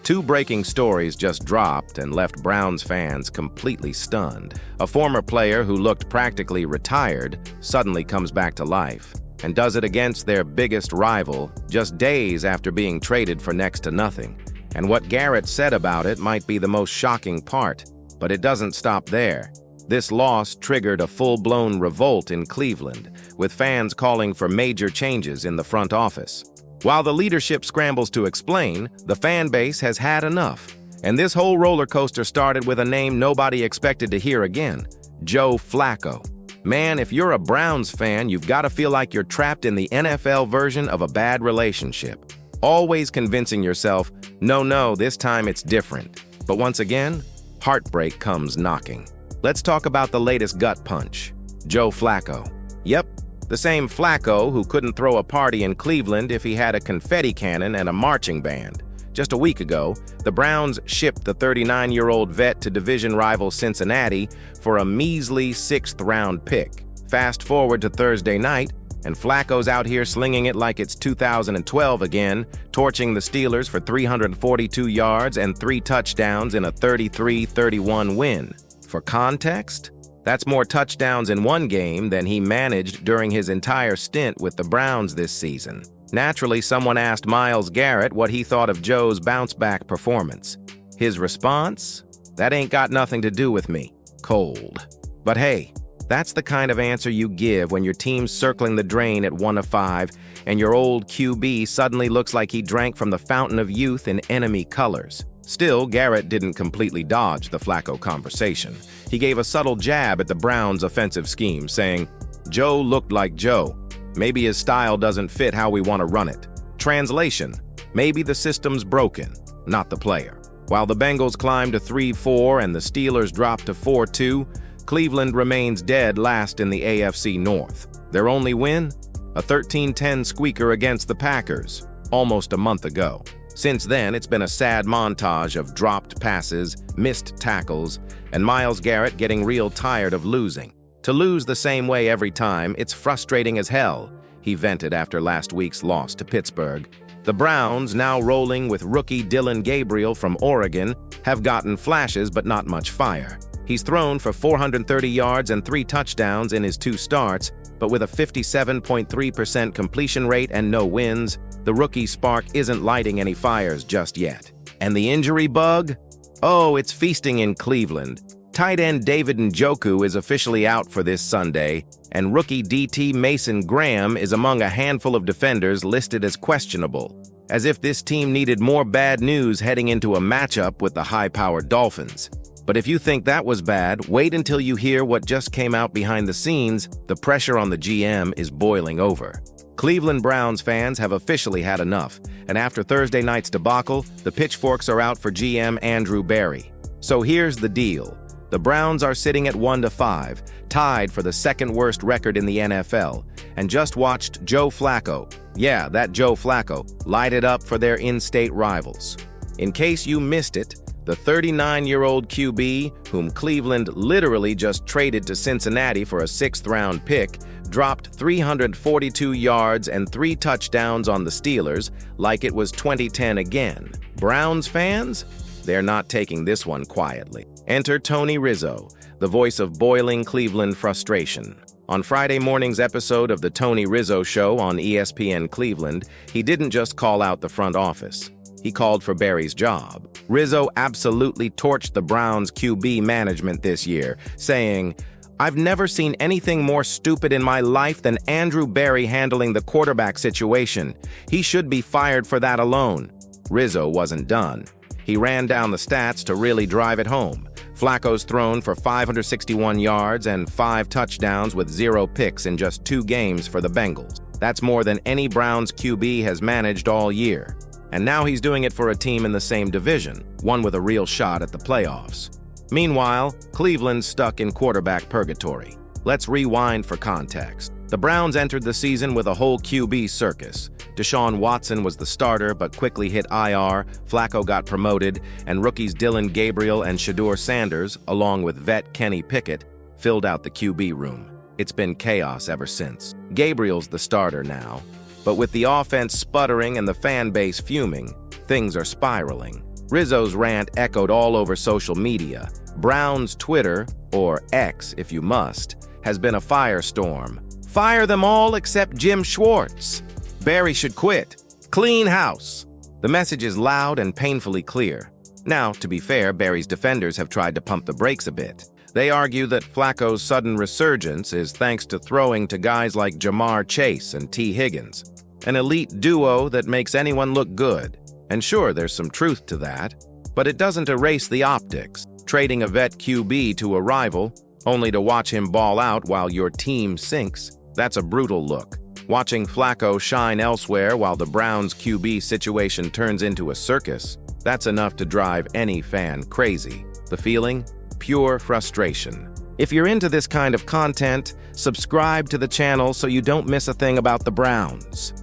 Two breaking stories just dropped and left Browns fans completely stunned. A former player who looked practically retired suddenly comes back to life and does it against their biggest rival just days after being traded for next to nothing. And what Garrett said about it might be the most shocking part, but it doesn't stop there. This loss triggered a full-blown revolt in Cleveland, with fans calling for major changes in the front office. While the leadership scrambles to explain, the fan base has had enough. And this whole roller coaster started with a name nobody expected to hear again: Joe Flacco. Man, if you're a Browns fan, you've got to feel like you're trapped in the NFL version of a bad relationship. Always convincing yourself, no, this time it's different. But once again, heartbreak comes knocking. Let's talk about the latest gut punch: Joe Flacco. Yep, the same Flacco who couldn't throw a party in Cleveland if he had a confetti cannon and a marching band. Just a week ago, the Browns shipped the 39-year-old vet to division rival Cincinnati for a measly 6th-round pick. Fast forward to Thursday night, and Flacco's out here slinging it like it's 2012 again, torching the Steelers for 342 yards and 3 touchdowns in a 33-31 win. For context, that's more touchdowns in one game than he managed during his entire stint with the Browns this season. Naturally, someone asked Myles Garrett what he thought of Joe's bounce-back performance. His response? That ain't got nothing to do with me. Cold. But hey, that's the kind of answer you give when your team's circling the drain at 1-5 and your old QB suddenly looks like he drank from the fountain of youth in enemy colors. Still, Garrett didn't completely dodge the Flacco conversation. He gave a subtle jab at the Browns' offensive scheme, saying, "Joe looked like Joe. Maybe his style doesn't fit how we want to run it." Translation: maybe the system's broken, not the player. While the Bengals climbed to 3-4 and the Steelers dropped to 4-2, Cleveland remains dead last in the AFC North. Their only win? A 13-10 squeaker against the Packers, almost a month ago. Since then, it's been a sad montage of dropped passes, missed tackles, and Myles Garrett getting real tired of losing. To lose the same way every time, it's frustrating as hell, he vented after last week's loss to Pittsburgh. The Browns, now rolling with rookie Dillon Gabriel from Oregon, have gotten flashes but not much fire. He's thrown for 430 yards and 3 touchdowns in his 2 starts, but with a 57.3% completion rate and no wins, the rookie spark isn't lighting any fires just yet. And the injury bug? Oh, it's feasting in Cleveland. Tight end David Njoku is officially out for this Sunday, and rookie DT Mason Graham is among a handful of defenders listed as questionable, as if this team needed more bad news heading into a matchup with the high-powered Dolphins. But if you think that was bad, wait until you hear what just came out behind the scenes. The pressure on the GM is boiling over. Cleveland Browns fans have officially had enough, and after Thursday night's debacle, the pitchforks are out for GM Andrew Berry. So here's the deal. The Browns are sitting at 1-5, tied for the second-worst record in the NFL, and just watched Joe Flacco, yeah, that Joe Flacco, light it up for their in-state rivals. In case you missed it, the 39-year-old QB, whom Cleveland literally just traded to Cincinnati for a 6th-round pick, dropped 342 yards and 3 touchdowns on the Steelers like it was 2010 again. Browns fans? They're not taking this one quietly. Enter Tony Rizzo, the voice of boiling Cleveland frustration. On Friday morning's episode of The Tony Rizzo Show on ESPN Cleveland, he didn't just call out the front office. He called for Berry's job. Rizzo absolutely torched the Browns' QB management this year, saying, "I've never seen anything more stupid in my life than Andrew Berry handling the quarterback situation. He should be fired for that alone." Rizzo wasn't done. He ran down the stats to really drive it home. Flacco's thrown for 561 yards and 5 touchdowns with 0 picks in just 2 games for the Bengals. That's more than any Browns QB has managed all year. And now he's doing it for a team in the same division, one with a real shot at the playoffs. Meanwhile, Cleveland's stuck in quarterback purgatory. Let's rewind for context. The Browns entered the season with a whole QB circus. Deshaun Watson was the starter but quickly hit IR, Flacco got promoted, and rookies Dillon Gabriel and Shedeur Sanders, along with vet Kenny Pickett, filled out the QB room. It's been chaos ever since. Gabriel's the starter now, but with the offense sputtering and the fan base fuming, things are spiraling. Rizzo's rant echoed all over social media. Brown's Twitter, or X if you must, has been a firestorm. Fire them all except Jim Schwartz. Barry should quit. Clean house. The message is loud and painfully clear. Now, to be fair, Barry's defenders have tried to pump the brakes a bit. They argue that Flacco's sudden resurgence is thanks to throwing to guys like Jamar Chase and T. Higgins, an elite duo that makes anyone look good. And sure, there's some truth to that, but it doesn't erase the optics. Trading a vet QB to a rival, only to watch him ball out while your team sinks, that's a brutal look. Watching Flacco shine elsewhere while the Browns' QB situation turns into a circus, that's enough to drive any fan crazy. The feeling? Pure frustration. If you're into this kind of content, subscribe to the channel so you don't miss a thing about the Browns.